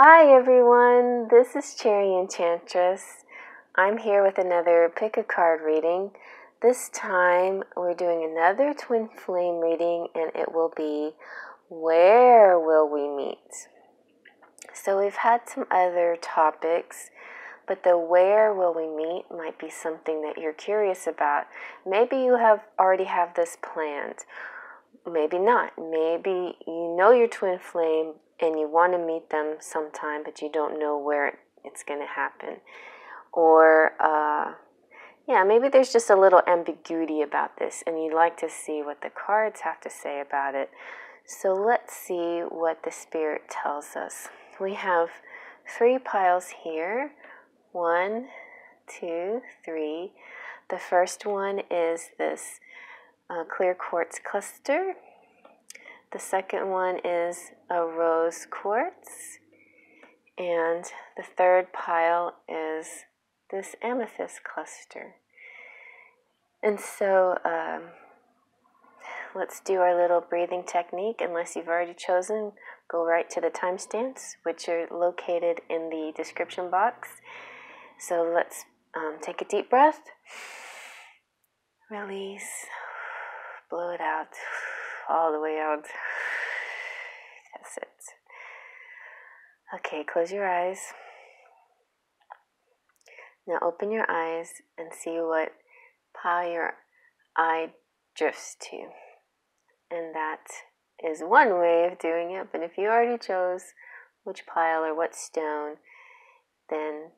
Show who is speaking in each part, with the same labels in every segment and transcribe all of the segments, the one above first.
Speaker 1: Hi everyone, this is Cherry Enchantress. I'm here with another pick a card reading. This time we're doing another twin flame reading, and it will be Where Will We Meet? So we've had some other topics, but the Where Will We Meet might be something that you're curious about. Maybe you already have this planned. Maybe not. Maybe you know your twin flame and you want to meet them sometime, but you don't know where it's going to happen. Or, maybe there's just a little ambiguity about this, and you'd like to see what the cards have to say about it. So let's see what the Spirit tells us. We have 3 piles here. 1, 2, 3. The first one is this clear quartz cluster. The second one is a rose quartz. And the third pile is this amethyst cluster. And so let's do our little breathing technique. Unless you've already chosen, go right to the timestamps, which are located in the description box. So let's take a deep breath. Release. Blow it out. All the way out. That's it. Okay, close your eyes. Now open your eyes and see what pile your eye drifts to. And that is one way of doing it. But if you already chose which pile or what stone, then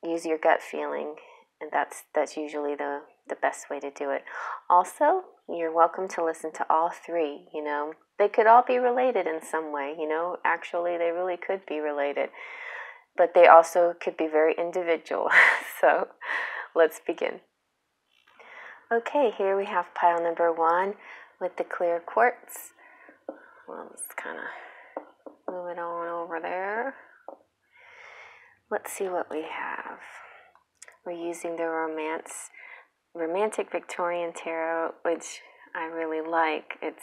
Speaker 1: use your gut feeling. And that's usually the best way to do it. Also, you're welcome to listen to all 3. They could all be related in some way. Actually, they really could be related. But they also could be very individual. So let's begin. Okay, here we have pile number 1 with the clear quartz. Well, let's kind of move it on over there. Let's see what we have. We're using the Romantic Victorian Tarot, which I really like. It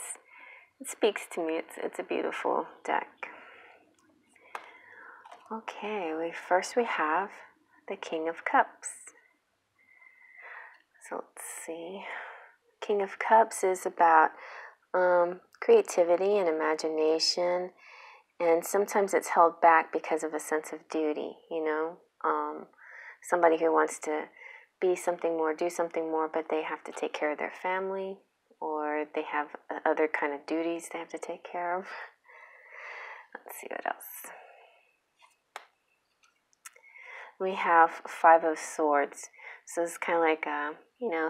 Speaker 1: speaks to me. It's a beautiful deck. Okay, we have the King of Cups. So let's see. King of Cups is about creativity and imagination, and sometimes it's held back because of a sense of duty, somebody who wants to be something more, do something more, but they have to take care of their family, or they have other kind of duties they have to take care of. Let's see what else. We have 5 of Swords. So it's kind of like,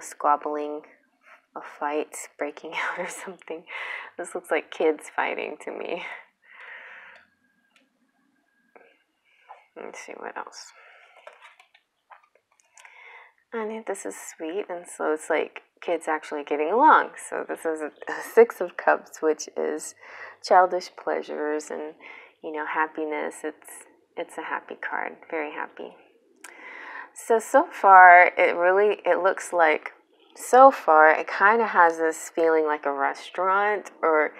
Speaker 1: squabbling, a fight breaking out or something. This looks like kids fighting to me. Let's see what else. I think this is sweet, and so it's like kids actually getting along. So this is a 6 of Cups, which is childish pleasures and, happiness. It's a happy card, very happy. So far, it looks like, so far, it kind of has this feeling like a restaurant, or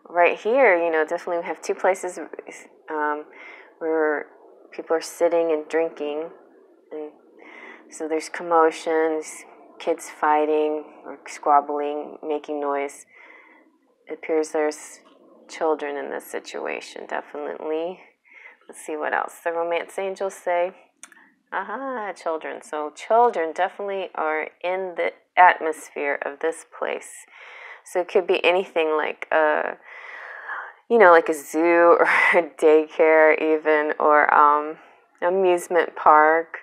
Speaker 1: right here, definitely we have 2 places where people are sitting and drinking, and so there's commotions, kids fighting or squabbling, making noise. It appears there's children in this situation, definitely. Let's see what else. The romance angels say, children. So children definitely are in the atmosphere of this place. So it could be anything like like a zoo or a daycare even, or amusement park.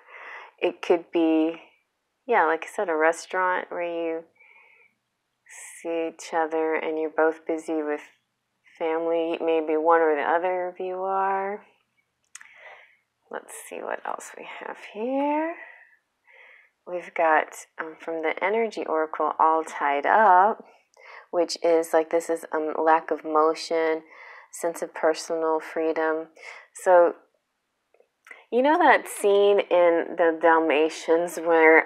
Speaker 1: It could be, like I said, a restaurant where you see each other and you're both busy with family. Maybe one or the other of you are. Let's see what else we have here. We've got from the Energy Oracle, All Tied Up, which is like, this is lack of motion, sense of personal freedom. So that scene in the Dalmatians where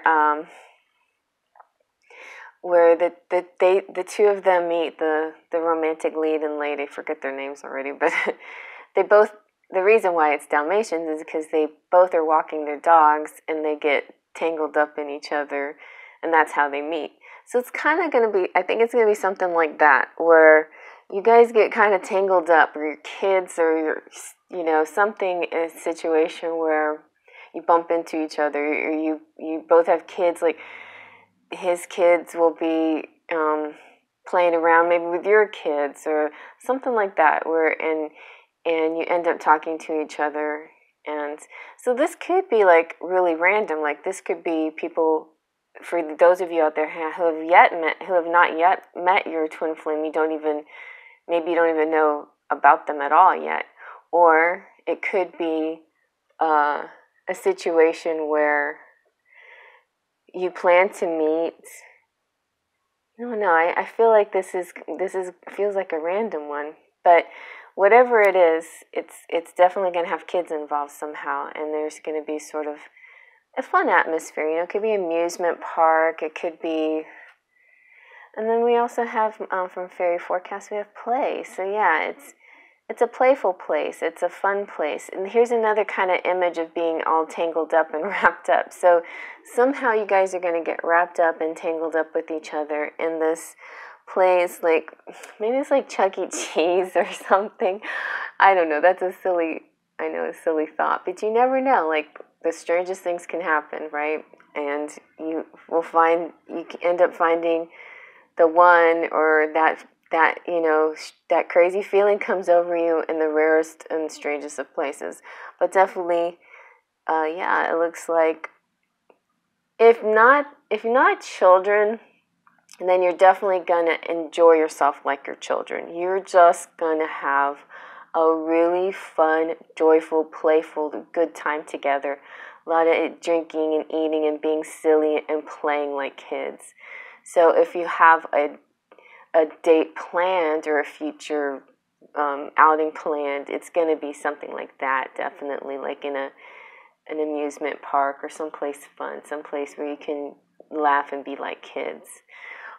Speaker 1: the 2 of them meet, the romantic lead and lady, I forget their names already, but they both the reason why it's Dalmatians is because they both are walking their dogs and they get tangled up in each other, and that's how they meet. So it's kind of going to be, I think it's going to be something like that, where you guys get kind of tangled up, or your kids, or your, something in a situation where you bump into each other, or you both have kids, like his kids will be playing around maybe with your kids, or something like that, where and you end up talking to each other. And so this could be like really random, like this could be people, for those of you out there who have not yet met your twin flame, maybe you don't even know about them at all yet. Or it could be a situation where you plan to meet. No, I feel like this feels like a random one, but whatever it is, it's definitely going to have kids involved somehow, and there's going to be sort of a fun atmosphere. It could be an amusement park, it could be, and then we also have from Fairy Forecast, we have play. So yeah, it's a playful place, it's a fun place. And here's another kind of image of being all tangled up and wrapped up. So somehow you guys are going to get wrapped up and tangled up with each other in this place, like maybe it's like Chuck E. Cheese or something. I don't know, that's a silly thought, but you never know, like the strangest things can happen, right? And you end up finding the one, or that that crazy feeling comes over you in the rarest and strangest of places. But definitely, it looks like if you're not children, then you're definitely gonna enjoy yourself like your children. You're just gonna have a really fun, joyful, playful, good time together. A lot of drinking and eating and being silly and playing like kids. So if you have a date planned, or a future outing planned, it's going to be something like that, definitely, like in an amusement park or someplace fun, someplace where you can laugh and be like kids.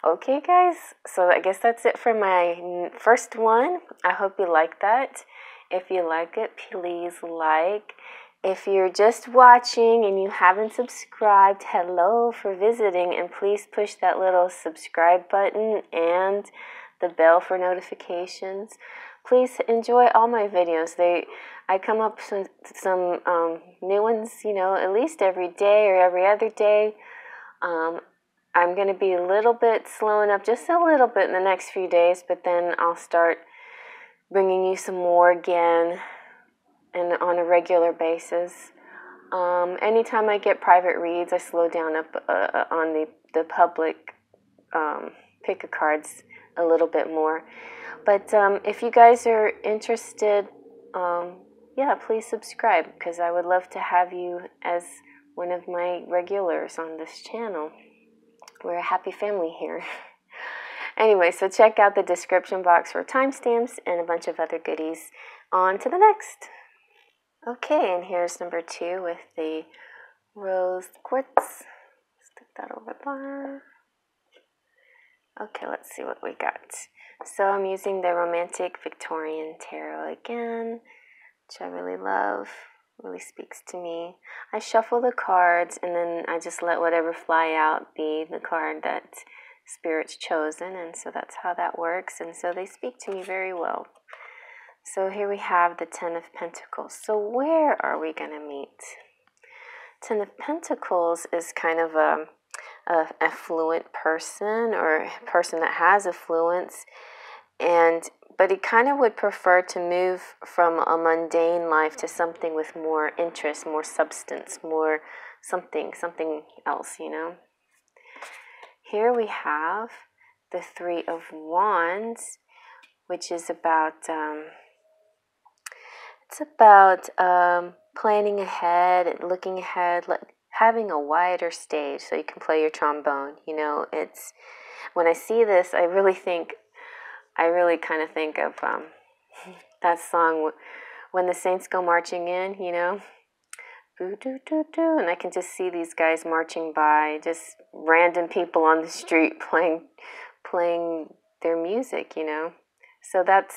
Speaker 1: Okay, guys, so I guess that's it for my first one. I hope you like that. If you like it, please like. If you're just watching and you haven't subscribed, hello for visiting, and please push that little subscribe button and the bell for notifications. Please enjoy all my videos. I come up with some new ones, at least every day or every other day. I'm going to be a little bit slowing up, just a little bit in the next few days, but then I'll start bringing you some more again, and on a regular basis. Anytime I get private reads, I slow down up on the public pick-a-cards a little bit more. But if you guys are interested, please subscribe, because I would love to have you as one of my regulars on this channel. We're a happy family here. Anyway, so check out the description box for timestamps and a bunch of other goodies. On to the next. Okay, and here's number 2 with the rose quartz. Stick that over there. Okay, let's see what we got. So I'm using the Romantic Victorian Tarot again, which I really love. Really speaks to me. I shuffle the cards, and then I just let whatever fly out be the card that Spirit's chosen, and so that's how that works, and so they speak to me very well. So here we have the Ten of Pentacles. So where are we going to meet? Ten of Pentacles is kind of a affluent person, or a person that has affluence, but he kind of would prefer to move from a mundane life to something with more interest, more substance, more something else, Here we have the Three of Wands, which is about planning ahead, looking ahead, having a wider stage so you can play your trombone. It's, when I see this, I really kind of think of that song, When the Saints Go Marching In, Boo, doo, doo, doo. And I can just see these guys marching by, just random people on the street playing their music, So that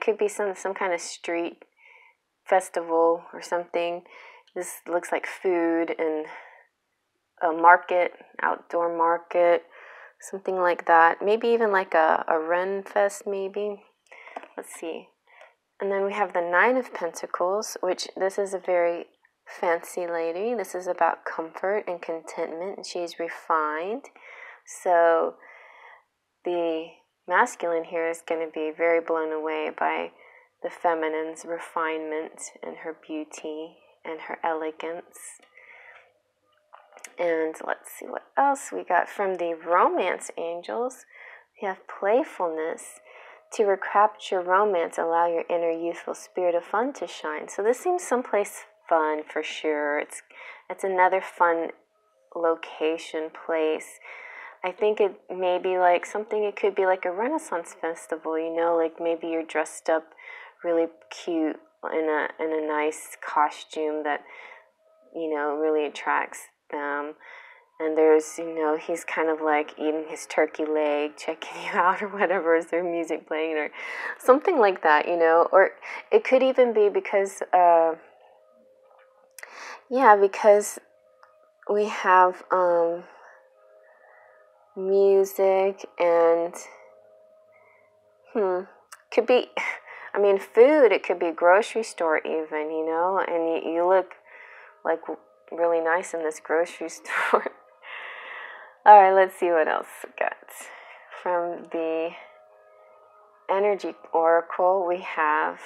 Speaker 1: could be some kind of street festival or something. This looks like food and a market, outdoor market, something like that. Maybe even like a Ren Fest, maybe. Let's see. And then we have the Nine of Pentacles, which this is a very fancy lady. This is about comfort and contentment, and she's refined. So the masculine here is going to be very blown away by the feminine's refinement and her beauty and her elegance. And let's see what else we got from the romance angels. We have playfulness. To recapture romance, allow your inner youthful spirit of fun to shine. So this seems someplace fun for sure. It's another fun location, place. I think it may be like something, it could be like a Renaissance festival, you know, like maybe you're dressed up really cute in a nice costume that, you know, really attracts them. And there's, you know, he's kind of like eating his turkey leg, checking you out or whatever. Is there music playing or something like that, you know? Or it could even be because, because we have music and, could be, I mean, food. It could be a grocery store even, you know? And you look like really nice in this grocery store. All right, let's see what else we got. From the energy oracle, we have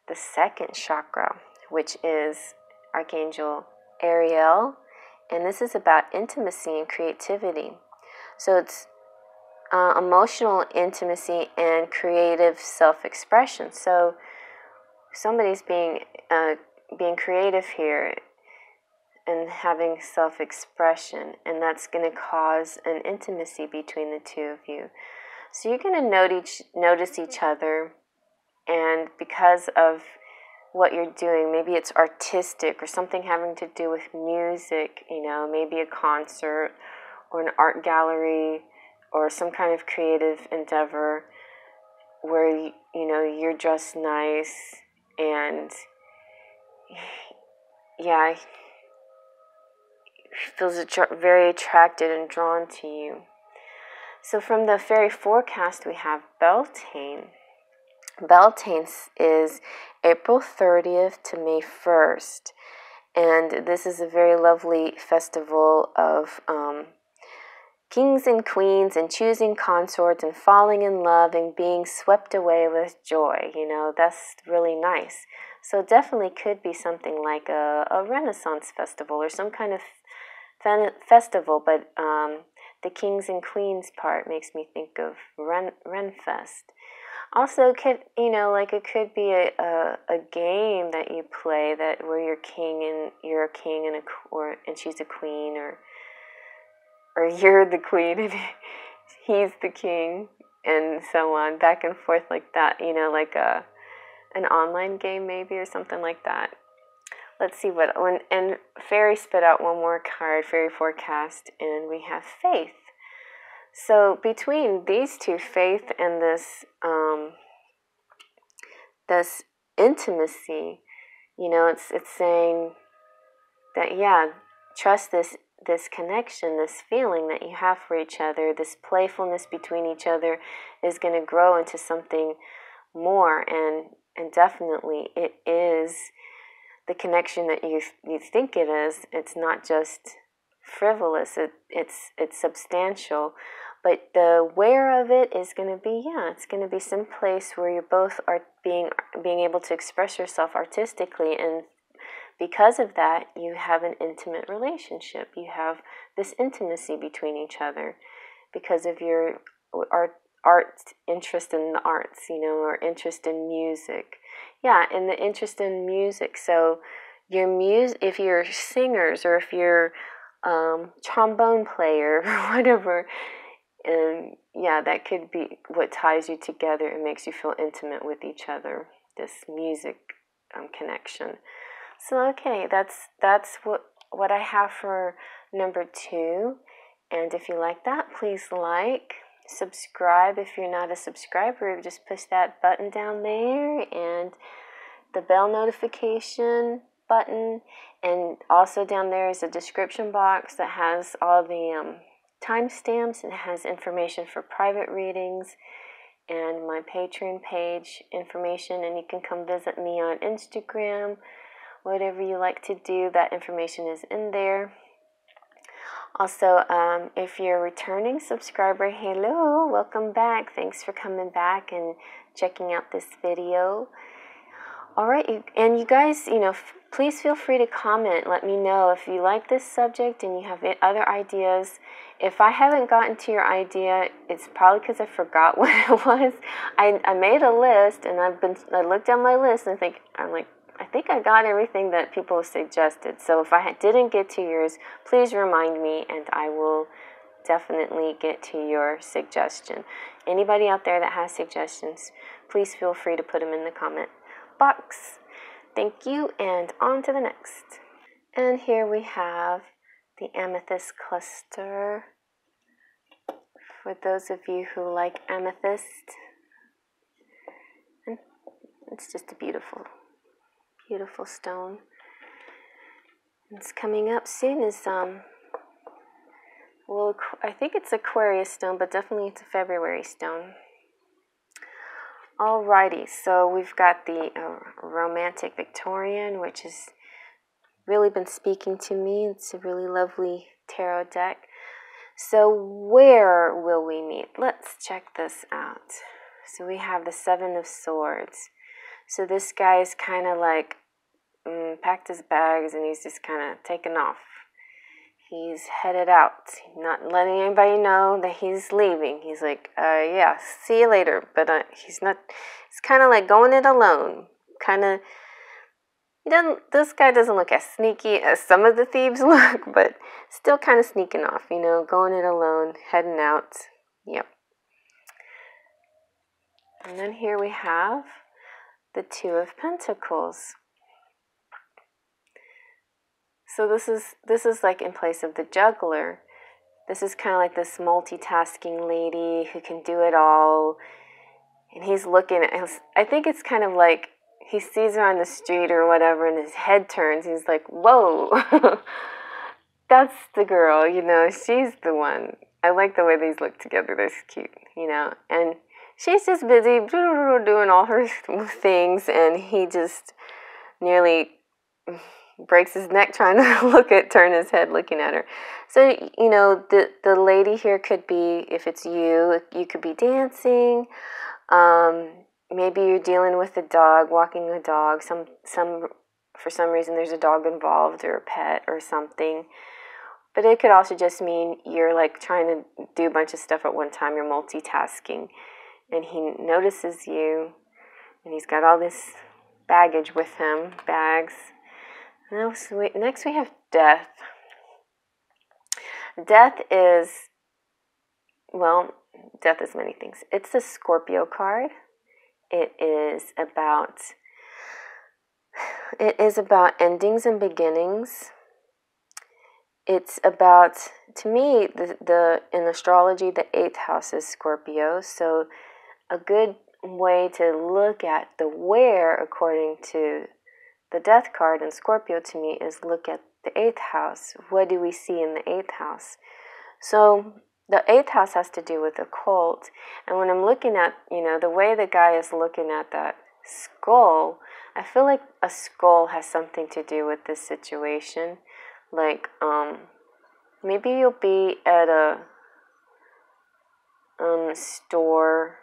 Speaker 1: the second chakra, which is Archangel Ariel, and this is about intimacy and creativity. So it's emotional intimacy and creative self-expression. So somebody's being creative here and having self-expression, and that's going to cause an intimacy between the two of you. So you're going to notice each other, and because of what you're doing, maybe it's artistic or something having to do with music, you know, maybe a concert or an art gallery or some kind of creative endeavor where, you know, you're dressed nice and, yeah, feels very attracted and drawn to you. So from the fairy forecast, we have Beltane. Beltane is April 30th to May 1st. And this is a very lovely festival of kings and queens and choosing consorts and falling in love and being swept away with joy. You know, that's really nice. So it definitely could be something like a Renaissance festival or some kind of festival, but the kings and queens part makes me think of Renfest. Also, could, you know, like it could be a game that you play that where you're a king and she's a queen, or you're the queen and he's the king, and so on, back and forth like that. You know, like an online game maybe or something like that. Let's see and Fairy spit out one more card, Fairy Forecast, and we have Faith. So between these two, Faith and this intimacy, you know, it's saying that, yeah, trust this connection, this feeling that you have for each other, this playfulness between each other is going to grow into something more, and definitely it is the connection that you think it is. It's not just frivolous, it's substantial, but the where of it is going to be, it's going to be some place where you both are being able to express yourself artistically, and because of that, you have an intimate relationship. You have this intimacy between each other because of your art interest in the arts, you know, or interest in music. Yeah, and the interest in music. So if you're singers, or if you're trombone player or whatever, and that could be what ties you together and makes you feel intimate with each other, this music connection. So okay, that's what I have for number 2. And if you like that, please subscribe. If you're not a subscriber, just push that button down there, and the bell notification button, and also down there is a description box that has all the timestamps and has information for private readings and my Patron page information, and you can come visit me on Instagram. Whatever you like to do, that information is in there. Also, if you're a returning subscriber, hello, welcome back. Thanks for coming back and checking out this video. All right, and you guys, please feel free to comment. Let me know if you like this subject and you have other ideas. If I haven't gotten to your idea, it's probably because I forgot what it was. I made a list, and I looked at my list and I think I got everything that people suggested. So if I didn't get to yours, please remind me, and I will definitely get to your suggestion. Anybody out there that has suggestions, please feel free to put them in the comment box. Thank you, and on to the next. And here we have the amethyst cluster. For those of you who like amethyst, and it's just a beautiful stone. It's coming up soon as well, I think it's Aquarius stone, but definitely it's a February stone. Alrighty, so we've got the Romantic Victorian, which has really been speaking to me. It's a really lovely tarot deck. So where will we meet? Let's check this out. So we have the Seven of Swords. So this guy is kind of like packed his bags and he's just kind of taken off. He's headed out, not letting anybody know that he's leaving. He's like, yeah, see you later. But he's not, it's kind of like going it alone. This guy doesn't look as sneaky as some of the thieves look, but still kind of sneaking off, going it alone, heading out. Yep. And then here we have the Two of Pentacles. So this is like in place of the juggler. This is kind of like this multitasking lady who can do it all. And he's looking at, I think it's kind of like he sees her on the street or whatever and his head turns. He's like, whoa, that's the girl, she's the one. I like the way these look together. They're cute, and she's just busy doing all her things, and he just nearly breaks his neck trying to turn his head looking at her. So, the lady here could be, if it's you could be dancing. Maybe you're dealing with a dog, walking a dog. For some reason there's a dog involved or a pet or something. But it could also just mean you're like trying to do a bunch of stuff at one time. You're multitasking. And he notices you, and he's got all this baggage with him, bags. Next we have Death. Death is many things. It's a Scorpio card. It is about endings and beginnings. It's about, to me, in astrology, the 8th house is Scorpio. So a good way to look at the where, according to the Death card in Scorpio, to me, is look at the 8th house. What do we see in the 8th house? So the 8th house has to do with occult. And when I'm looking at, the way the guy is looking at that skull, I feel like a skull has something to do with this situation. Like, maybe you'll be at a store,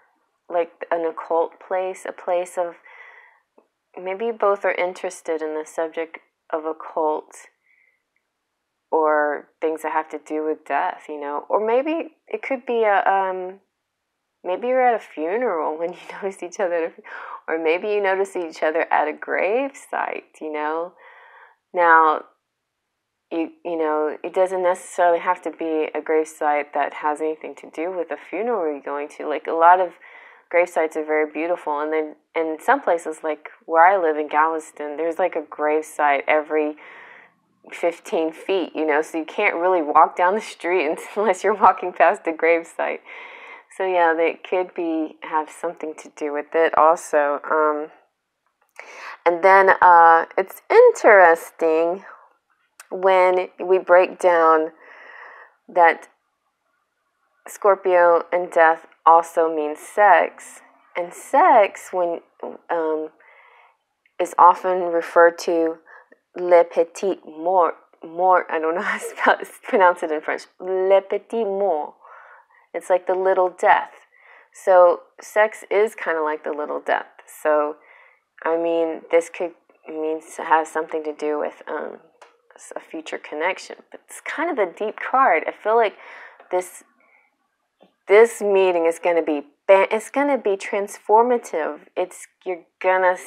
Speaker 1: like an occult place, a place of, maybe both are interested in the subject of occult or things that have to do with death, or maybe it could be maybe you're at a funeral when you notice each other, or maybe you notice each other at a grave site, Now, it doesn't necessarily have to be a grave site that has anything to do with a funeral you're going to. Like, a lot of grave sites are very beautiful, and then in some places, like where I live in Galveston, there's like a grave site every 15 feet, so you can't really walk down the street unless you're walking past a grave site. So yeah, they could have something to do with it also. And then it's interesting when we break down that Scorpio and death also means sex. And sex is often referred to le petit mort. I don't know how to pronounce it in French. Le petit mort. It's like the little death. So sex is kind of like the little death. So, I mean, this could has something to do with a future connection. But it's kind of a deep card. I feel like this meeting is going to be transformative. You're gonna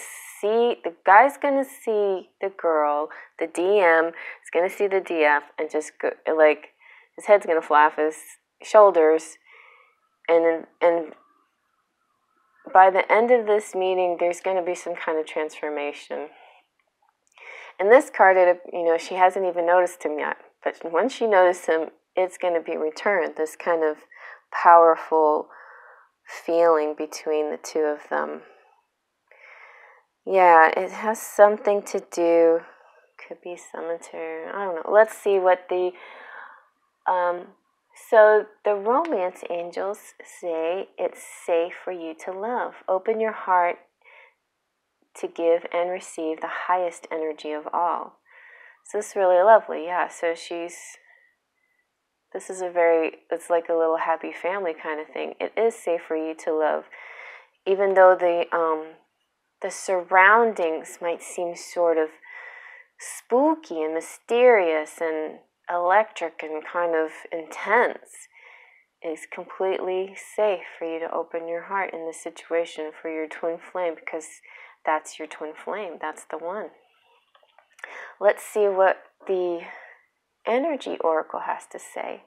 Speaker 1: see, the guy's gonna see the girl, the DM is gonna see the DF, and just go, like, his head's gonna fly off his shoulders, and by the end of this meeting, there's gonna be some kind of transformation. And this card, she hasn't even noticed him yet, but once she notices him, it's gonna be returned. This kind of powerful feeling between the two of them. Yeah, it has something to do, could be cemetery, I don't know. Let's see what the so the romance angels say it's safe for you to love. Open your heart to give and receive the highest energy of all. So it's really lovely. Yeah, so it's like a little happy family kind of thing. It is safe for you to love, even though the surroundings might seem sort of spooky and mysterious and electric and kind of intense. It's completely safe for you to open your heart in this situation for your twin flame, because that's your twin flame. That's the one. Let's see what the energy oracle has to say.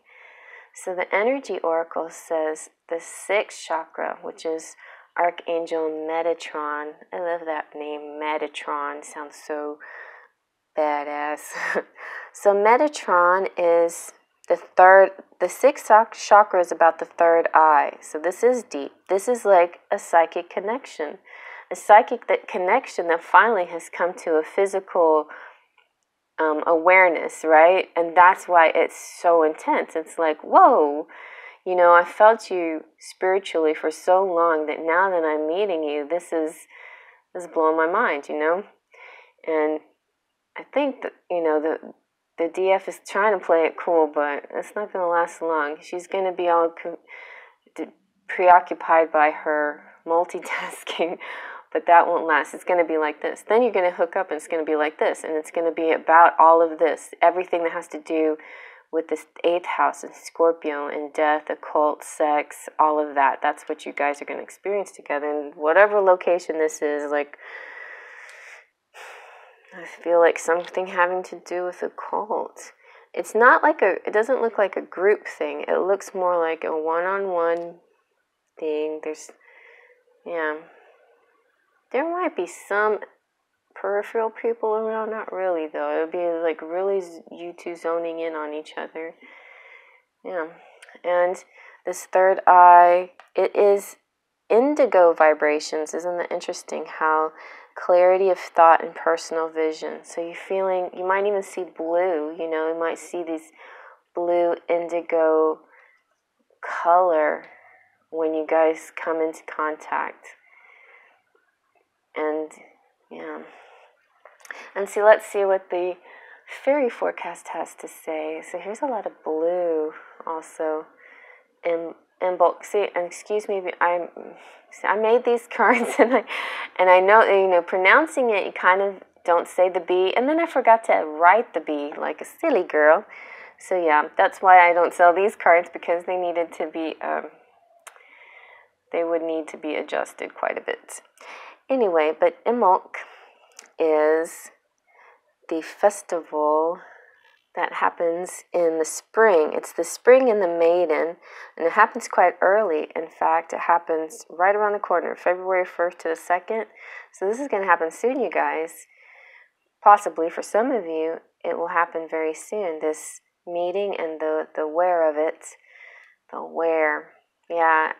Speaker 1: So the energy oracle says the 6th chakra, which is Archangel Metatron. I love that name, Metatron. Sounds so badass. So Metatron is the 6th chakra is about the 3rd eye. So this is deep. This is like a psychic connection. A psychic connection that finally has come to a physical awareness, right? And that's why it's so intense. It's like, whoa, I felt you spiritually for so long that now that I'm meeting you, this is blowing my mind, And I think that, the DF is trying to play it cool, but it's not going to last long. She's going to be all preoccupied by her multitasking, but that won't last. It's going to be like this. Then you're going to hook up and it's going to be like this. And it's going to be about all of this. Everything that has to do with this 8th house and Scorpio and death, occult, sex, all of that. That's what you guys are going to experience together. And whatever location this is, like, I feel like something having to do with occult. It's not like it doesn't look like a group thing. It looks more like a one-on-one thing. There might be some peripheral people around, not really though. It would be like really you two zoning in on each other. Yeah. And this 3rd eye, it is indigo vibrations. Isn't that interesting how clarity of thought and personal vision. So you might even see blue, you might see these blue indigo color when you guys come into contact. And let's see what the fairy forecast has to say. So here's a lot of blue also in bulk. See, and excuse me, I made these cards and I know, pronouncing it, you kind of don't say the B, and then I forgot to write the B like a silly girl. So yeah, that's why I don't sell these cards, because they needed to be, they would need to be adjusted quite a bit. Anyway, but Imbolc is the festival that happens in the spring. It's the spring in the maiden, and it happens quite early. In fact, it happens right around the corner, February 1st to the 2nd. So this is going to happen soon, you guys. Possibly for some of you, it will happen very soon. This meeting and the wear of it. The wear. Yeah,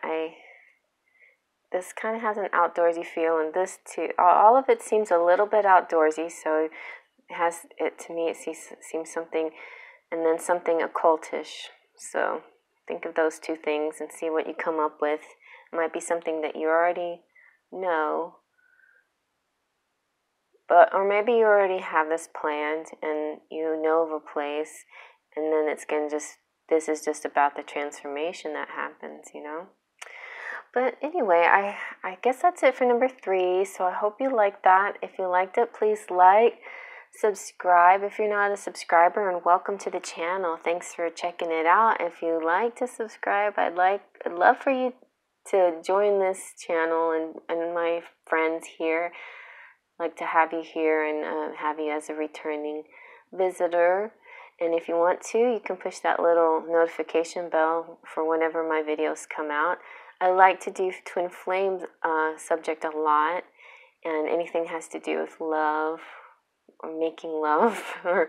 Speaker 1: this kind of has an outdoorsy feel, and this too. All of it seems a little bit outdoorsy, so to me, it seems something, and then something occultish. So think of those two things and see what you come up with. It might be something that you already know, or maybe you already have this planned and you know of a place, and then this is just about the transformation that happens, you know? But anyway, I guess that's it for number 3. So I hope you liked that. If you liked it, please like, subscribe if you're not a subscriber, and welcome to the channel. Thanks for checking it out. If you like to subscribe, I'd love for you to join this channel and my friends here. I'd like to have you here and have you as a returning visitor. And if you want to, you can push that little notification bell for whenever my videos come out. I like to do twin flame subject a lot, and anything has to do with love or making love or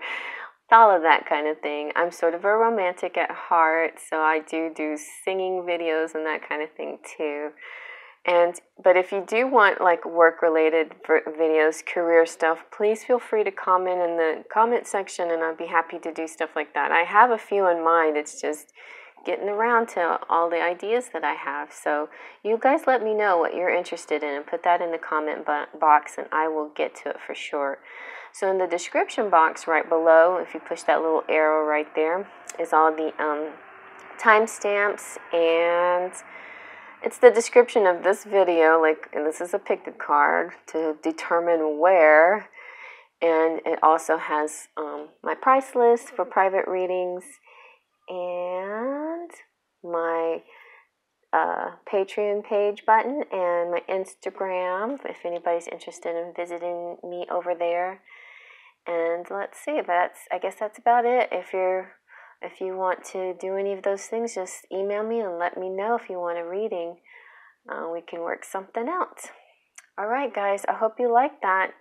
Speaker 1: all of that kind of thing. I'm sort of a romantic at heart, so I do singing videos and that kind of thing too. But if you do want like work-related videos, career stuff, please feel free to comment in the comment section, and I'd be happy to do stuff like that. I have a few in mind. It's just getting around to all the ideas that I have. So you guys let me know what you're interested in and put that in the comment box, and I will get to it for sure. So in the description box right below, if you push that little arrow right there, is all the timestamps, and it's the description of this video, and this is a pick a card to determine where, and it also has my price list for private readings, and my Patreon page button, and my Instagram if anybody's interested in visiting me over there. And let's see, I guess that's about it. If you want to do any of those things, just email me and let me know if you want a reading. We can work something out. All right, guys, I hope you like that.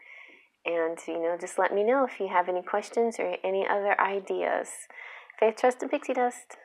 Speaker 1: And, just let me know if you have any questions or any other ideas. Faith, trust, and pixie dust.